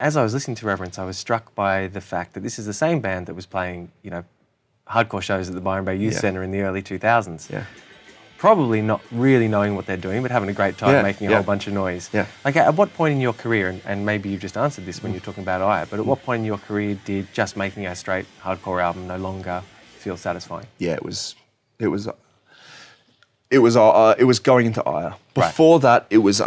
as I was listening to Reverence, I was struck by the fact that this is the same band that was playing, hardcore shows at the Byron Bay Youth Centre in the early 2000s. Yeah. Probably not really knowing what they're doing, but having a great time making a whole bunch of noise. Yeah. Like, at what point in your career, and maybe you've just answered this when you're talking about Aya, but at what point in your career did just making a straight hardcore album no longer feel satisfying? Yeah, it was going into Aya. Before that, it was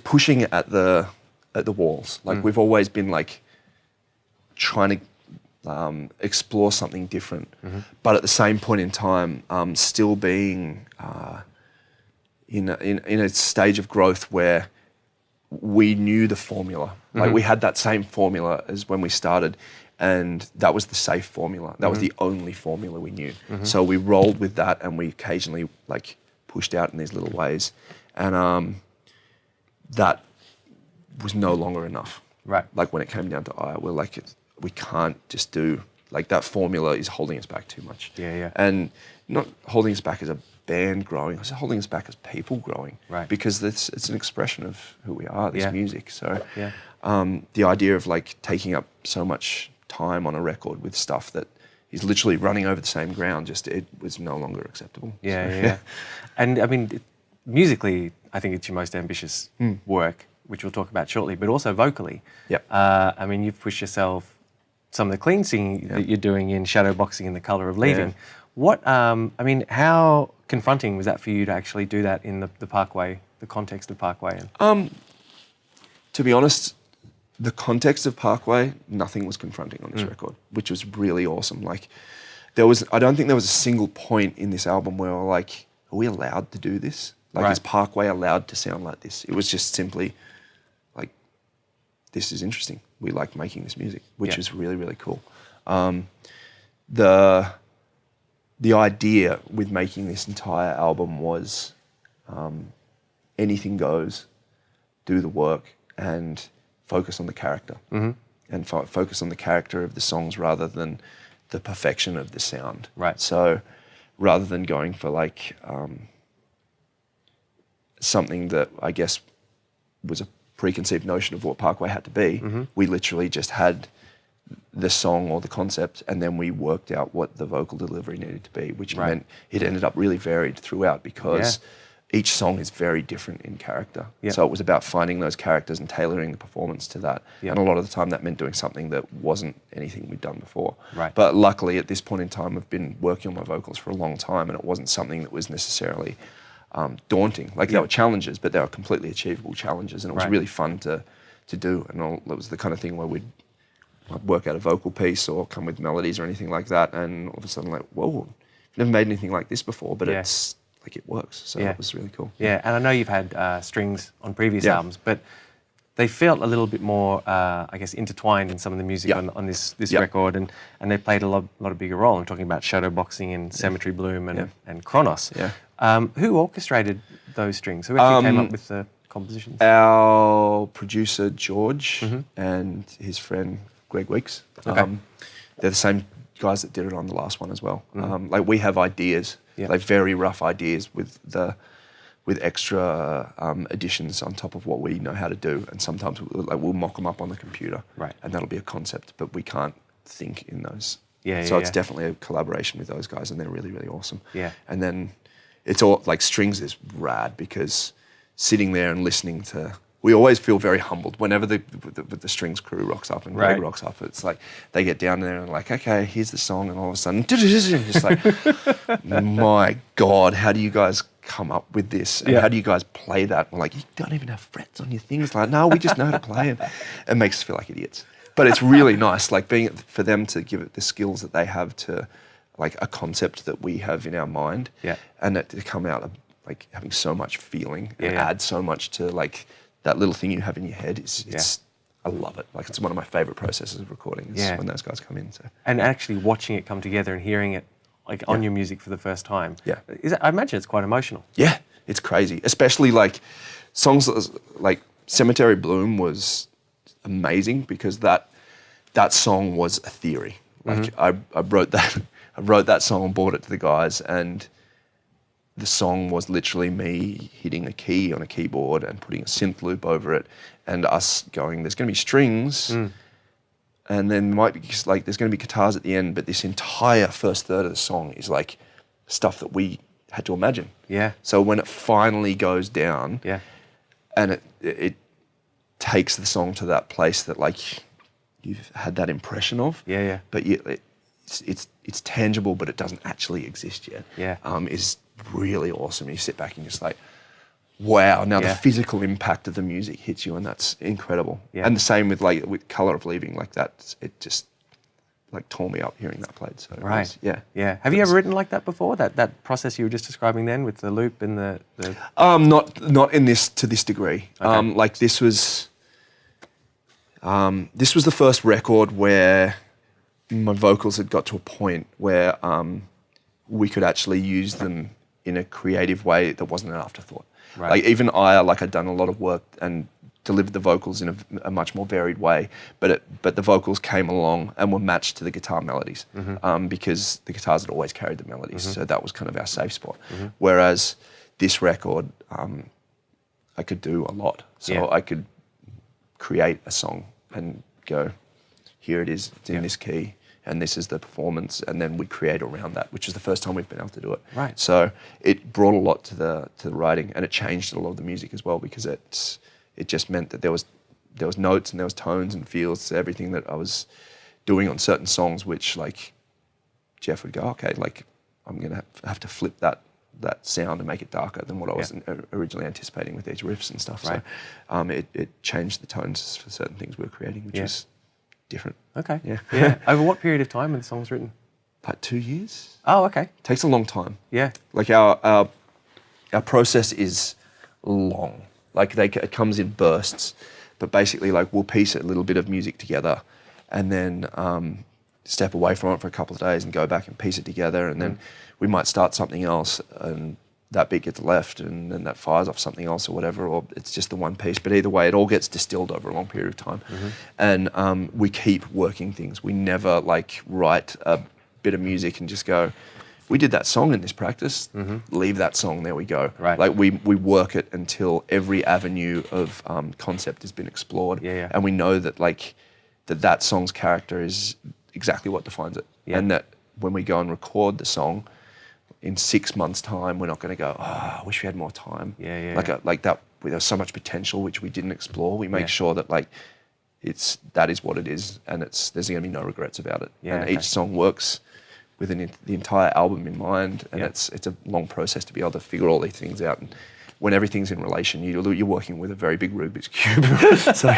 pushing at the walls. Like, we've always been like trying to explore something different, but at the same point in time, still being in a stage of growth where we knew the formula. Like, we had that same formula as when we started, and that was the safe formula. That was the only formula we knew. So we rolled with that, and we occasionally like pushed out in these little ways, and that was no longer enough. Right. Like, when it came down to Aya, we're like, we can't just do, like, that formula is holding us back too much. Yeah. And not holding us back as a band growing, it's holding us back as people growing. Right. Because it's an expression of who we are, this music. So the idea of like taking up so much time on a record with stuff that is literally running over the same ground, it was no longer acceptable. Yeah. And I mean, musically, I think it's your most ambitious work, which we'll talk about shortly, but also vocally. Yep. I mean, you've pushed yourself, some of the clean singing that you're doing in Shadowboxing and The Colour of Leaving. What, how confronting was that for you to actually do that in the Parkway, the context of Parkway? To be honest, the context of Parkway, nothing was confronting on this record, which was really awesome. Like, I don't think there was a single point in this album where we're like, are we allowed to do this? Like, is Parkway allowed to sound like this? It was just simply like, this is interesting. We like making this music, which is really, really cool. The idea with making this entire album was anything goes, do the work, and focus on the character. And focus on the character of the songs rather than the perfection of the sound. Right. So rather than going for like something that I guess was a preconceived notion of what Parkway had to be, we literally just had the song or the concept, and then we worked out what the vocal delivery needed to be, which meant it ended up really varied throughout because each song is very different in character. So it was about finding those characters and tailoring the performance to that. And a lot of the time that meant doing something that wasn't anything we'd done before. But luckily at this point in time, I've been working on my vocals for a long time, and it wasn't something that was necessarily daunting. Like, there were challenges, but they were completely achievable challenges, and it was really fun to do. And it was the kind of thing where I'd work out a vocal piece or come with melodies or anything like that, and all of a sudden, like, whoa, I've never made anything like this before, but it's like, it works. So that was really cool. Yeah, and I know you've had strings on previous albums, but they felt a little bit more, I guess, intertwined in some of the music on this record, and they played a lot of bigger role. I'm talking about Shadowboxing and Cemetery Bloom and Kronos. Who orchestrated those strings? Who actually came up with the compositions? Our producer, George, and his friend, Greg Weeks. They're the same guys that did it on the last one as well. Like, we have ideas, like very rough ideas with extra additions on top of what we know how to do, and sometimes we'll mock them up on the computer, and that'll be a concept, but we can't think in those. So it's definitely a collaboration with those guys, and they're really, really awesome. And then it's all like, strings is rad because sitting there and listening to, we always feel very humbled whenever the strings crew rocks up and Greg rocks up. It's like they get down there and like, okay, here's the song, and all of a sudden, just like, my God, how do you guys come up with this? And how do you guys play that? We're like, you don't even have frets on your things. Like, no, we just know how to play it. It makes us feel like idiots. But it's really nice, like, for them to give it the skills that they have to, like, a concept that we have in our mind, and that to come out of, like, having so much feeling and add so much to, like, that little thing you have in your head. I love it. Like, it's one of my favorite processes of recording is when those guys come in. So. And actually watching it come together and hearing it, like, on your music for the first time. I imagine it's quite emotional. Yeah, it's crazy. Especially, like, songs like Cemetery Bloom was amazing because that song was a theory. Like, I wrote that song and brought it to the guys, and the song was literally me hitting a key on a keyboard and putting a synth loop over it, and us going, there's going to be strings, and then might be like there's going to be guitars at the end, but this entire first third of the song is like stuff that we had to imagine. Yeah. So when it finally goes down, and it takes the song to that place that like you've had that impression of. Yeah. But it's tangible, but it doesn't actually exist yet. Yeah. Is really awesome. You sit back and just like, wow. Now the physical impact of the music hits you, and that's incredible. Yeah. And the same with Colour of Leaving, like that. It just like tore me up hearing that played. So right. Yeah. Have you ever written like that before? That process you were just describing then with the loop and the not in this to this degree. Okay. Like this was the first record where my vocals had got to a point where we could actually use them in a creative way that wasn't an afterthought. Right. Like even I'd done a lot of work and delivered the vocals in a much more varied way, but the vocals came along and were matched to the guitar melodies, because the guitars had always carried the melodies, so that was kind of our safe spot. Whereas this record, I could do a lot, so I could create a song and go, here it is, it's in this key, and this is the performance, and then we create around that, which is the first time we've been able to do it. Right. So it brought a lot to the writing, and it changed a lot of the music as well, because it just meant that there was notes and there was tones and feels to everything that I was doing on certain songs, which like Jeff would go, okay, like I'm gonna have to flip that sound and make it darker than what I was originally anticipating with these riffs and stuff. Right. So it changed the tones for certain things we were creating, which is different. Okay. Yeah. Over what period of time were the songs written? Like 2 years. Oh, okay. Takes a long time. Yeah. Like our process is long. Like it comes in bursts, but basically like we'll piece a little bit of music together, and then step away from it for a couple of days and go back and piece it together, and then we might start something else, and that bit gets left, and then that fires off something else or whatever, or it's just the one piece. But either way, it all gets distilled over a long period of time, and we keep working things. We never like write a bit of music and just go, we did that song in this practice, leave that song, there we go. Right. Like we work it until every avenue of concept has been explored, and we know that like that song's character is exactly what defines it, and that when we go and record the song in 6 months' time, we're not going to go, I wish we had more time. Like that, there's so much potential which we didn't explore. We make sure that like that is what it is, and there's going to be no regrets about it. And each song works with the entire album in mind, and it's a long process to be able to figure all these things out. And when everything's in relation, you're working with a very big Rubik's Cube. So